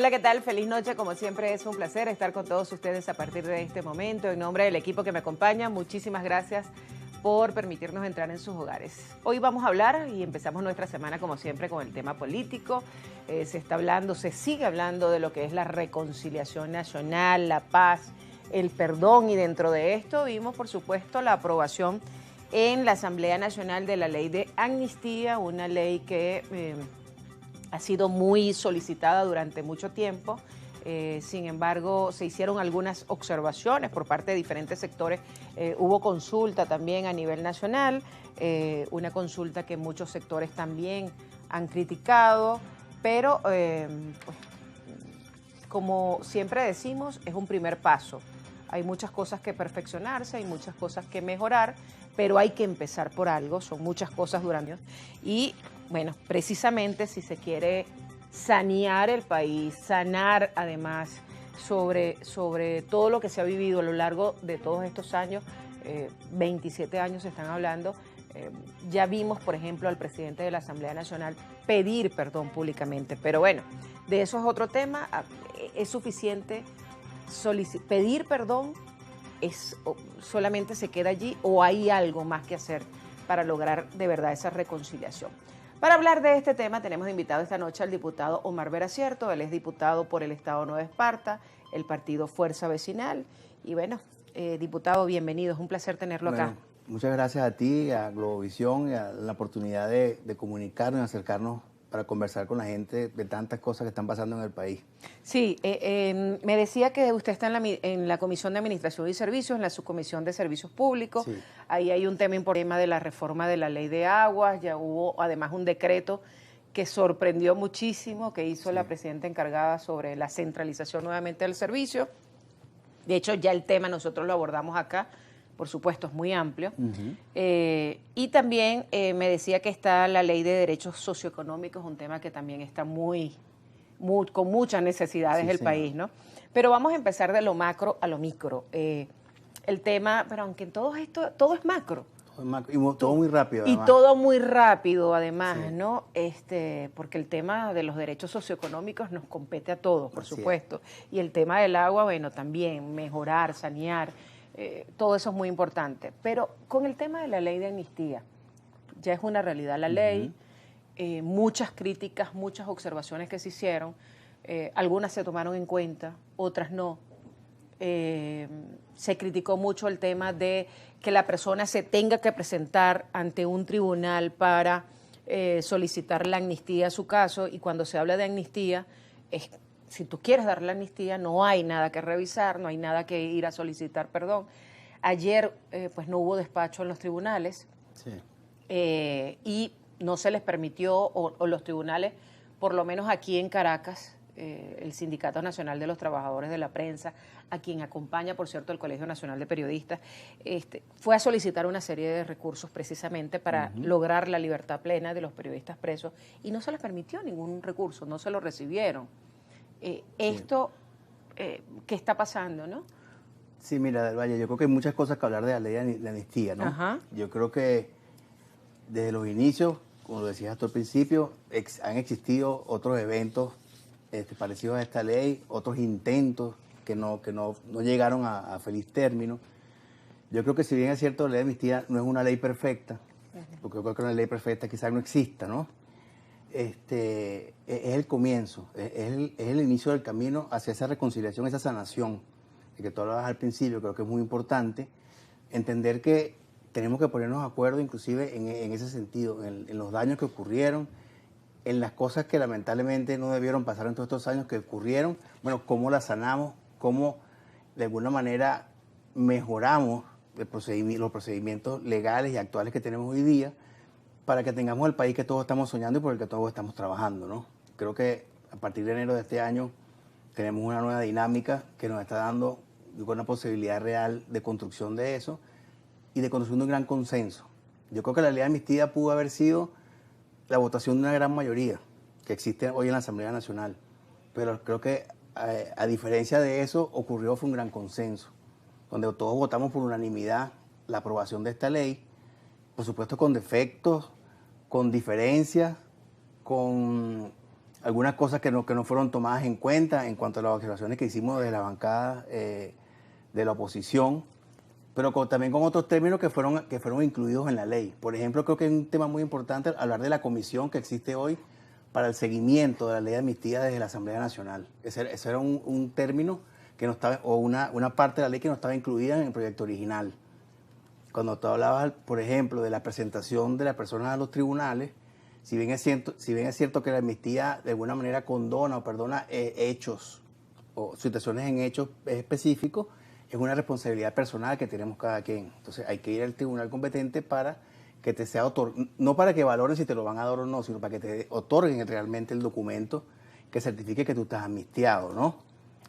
Hola, ¿qué tal? Feliz noche. Como siempre es un placer estar con todos ustedes a partir de este momento. En nombre del equipo que me acompaña, muchísimas gracias por permitirnos entrar en sus hogares. Hoy vamos a hablar y empezamos nuestra semana como siempre con el tema político. Se sigue hablando de lo que es la reconciliación nacional, la paz, el perdón, y dentro de esto vimos por supuesto la aprobación en la Asamblea Nacional de la Ley de Amnistía, una ley que ha sido muy solicitada durante mucho tiempo. Sin embargo, se hicieron algunas observaciones por parte de diferentes sectores. Hubo consulta también a nivel nacional, una consulta que muchos sectores también han criticado, pero pues, como siempre decimos, es un primer paso. Hay muchas cosas que perfeccionarse, hay muchas cosas que mejorar, pero hay que empezar por algo, son muchas cosas durante años. Y bueno, precisamente si se quiere sanear el país, sanar además sobre todo lo que se ha vivido a lo largo de todos estos años, 27 años se están hablando. Ya vimos, por ejemplo, al presidente de la Asamblea Nacional pedir perdón públicamente, pero bueno, de eso es otro tema. Es suficiente pedir perdón, solamente se queda allí, o hay algo más que hacer para lograr de verdad esa reconciliación. Para hablar de este tema tenemos invitado esta noche al diputado Omar Veracierto. Él es diputado por el Estado Nueva Esparta, el partido Fuerza Vecinal. Y bueno, diputado, bienvenido, es un placer tenerlo acá. Muchas gracias a ti, a Globovisión, y a la oportunidad de comunicarnos y acercarnos para conversar con la gente de tantas cosas que están pasando en el país. Sí, me decía que usted está en la Comisión de Administración y Servicios, en la Subcomisión de Servicios Públicos. Sí. Ahí hay un tema importante de la reforma de la Ley de Aguas. Ya hubo además un decreto que sorprendió muchísimo, que hizo la presidenta encargada sobre la centralización nuevamente del servicio. De hecho, ya el tema nosotros lo abordamos acá. Por supuesto, es muy amplio. Y también me decía que está la Ley de Derechos Socioeconómicos, un tema que también está con muchas necesidades del país, ¿no? Pero vamos a empezar de lo macro a lo micro. El tema, pero aunque en todo esto, todo es macro. Y todo muy rápido, además. Y todo muy rápido, además, ¿no? Porque el tema de los derechos socioeconómicos nos compete a todos, por supuesto. Y el tema del agua, bueno, también mejorar, sanear. Todo eso es muy importante. Pero con el tema de la ley de amnistía, ya es una realidad la ley, muchas críticas, muchas observaciones que se hicieron, algunas se tomaron en cuenta, otras no. Se criticó mucho el tema de que la persona se tenga que presentar ante un tribunal para solicitar la amnistía a su caso, y cuando se habla de amnistía si tú quieres dar la amnistía, no hay nada que revisar, no hay nada que ir a solicitar perdón. Ayer, pues no hubo despacho en los tribunales, y no se les permitió, o los tribunales, por lo menos aquí en Caracas, el Sindicato Nacional de los Trabajadores de la Prensa, a quien acompaña, por cierto, el Colegio Nacional de Periodistas, fue a solicitar una serie de recursos precisamente para lograr la libertad plena de los periodistas presos, y no se les permitió ningún recurso, no se lo recibieron. ¿Qué está pasando, no? Sí, mira, Del Valle, yo creo que hay muchas cosas que hablar de la ley de amnistía, ¿no? Yo creo que desde los inicios, como lo decías tú al principio, han existido otros eventos parecidos a esta ley, otros intentos que no llegaron a feliz término. Yo creo que si bien es cierto, la ley de amnistía no es una ley perfecta, porque yo creo que una ley perfecta quizás no exista, ¿no? Es el comienzo, es el inicio del camino hacia esa reconciliación, esa sanación, de que tú hablabas al principio. Creo que es muy importante entender que tenemos que ponernos de acuerdo inclusive en ese sentido, en los daños que ocurrieron, en las cosas que lamentablemente no debieron pasar en todos estos años que ocurrieron, bueno, cómo las sanamos, cómo de alguna manera mejoramos los procedimientos legales y actuales que tenemos hoy día, para que tengamos el país que todos estamos soñando y por el que todos estamos trabajando, ¿no? Creo que a partir de enero de este año tenemos una nueva dinámica que nos está dando una posibilidad real de construcción de eso y de construcción de un gran consenso. Yo creo que la ley de amnistía pudo haber sido la votación de una gran mayoría que existe hoy en la Asamblea Nacional, pero creo que a diferencia de eso fue un gran consenso, donde todos votamos por unanimidad la aprobación de esta ley, por supuesto con defectos, con diferencias, con algunas cosas que no fueron tomadas en cuenta en cuanto a las observaciones que hicimos desde la bancada de la oposición, pero también con otros términos que fueron incluidos en la ley. Por ejemplo, creo que es un tema muy importante hablar de la comisión que existe hoy para el seguimiento de la ley de amnistía desde la Asamblea Nacional. Ese era un término que no estaba, o una parte de la ley que no estaba incluida en el proyecto original. Cuando tú hablabas, por ejemplo, de la presentación de las personas a los tribunales, si bien es cierto que la amnistía de alguna manera condona o perdona hechos o situaciones en hechos específicos, es una responsabilidad personal que tenemos cada quien. Entonces hay que ir al tribunal competente para que te sea otorgado, no para que valoren si te lo van a dar o no, sino para que te otorguen realmente el documento que certifique que tú estás amnistiado, ¿no?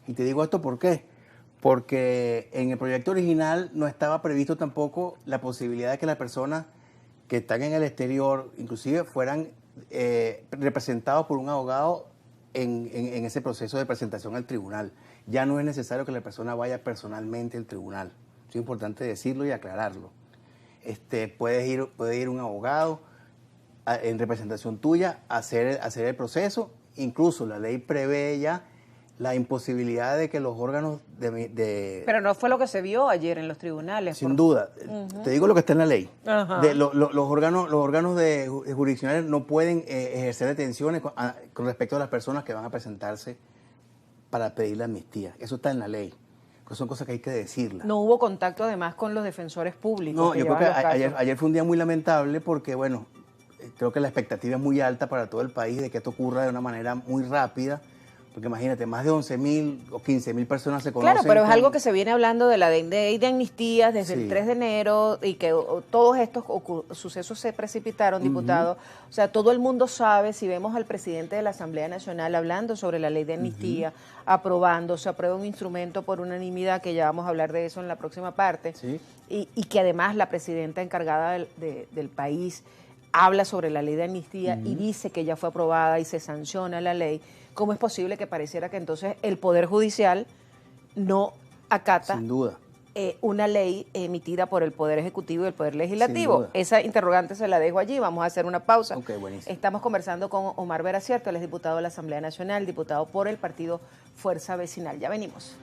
Y te digo esto ¿por qué? Porque en el proyecto original no estaba previsto tampoco la posibilidad de que las personas que están en el exterior, inclusive fueran representados por un abogado en ese proceso de presentación al tribunal. Ya no es necesario que la persona vaya personalmente al tribunal. Es importante decirlo y aclararlo. Puede ir un abogado en representación tuya a hacer el proceso. Incluso la ley prevé ya la imposibilidad de que los órganos Pero no fue lo que se vio ayer en los tribunales. Sin duda. Te digo lo que está en la ley. Los órganos jurisdiccionales no pueden ejercer detenciones con respecto a las personas que van a presentarse para pedir la amnistía. Eso está en la ley. Son cosas que hay que decirlas. No hubo contacto además con los defensores públicos. No, yo creo que ayer fue un día muy lamentable porque, bueno, creo que la expectativa es muy alta para todo el país de que esto ocurra de una manera muy rápida. Porque imagínate, más de 11.000 o 15.000 personas se conocen. Claro, pero es algo que se viene hablando de la ley de amnistías desde el 3 de enero y que todos estos sucesos se precipitaron, diputado. O sea, todo el mundo sabe, si vemos al presidente de la Asamblea Nacional hablando sobre la ley de amnistía, se aprueba un instrumento por unanimidad, que ya vamos a hablar de eso en la próxima parte, y que además la presidenta encargada del país habla sobre la ley de amnistía y dice que ya fue aprobada y se sanciona la ley. ¿Cómo es posible que pareciera que entonces el Poder Judicial no acata sin duda una ley emitida por el Poder Ejecutivo y el Poder Legislativo? Esa interrogante se la dejo allí, vamos a hacer una pausa. Buenísimo. Estamos conversando con Omar Vera Cierto, él es diputado de la Asamblea Nacional, diputado por el partido Fuerza Vecinal. Ya venimos.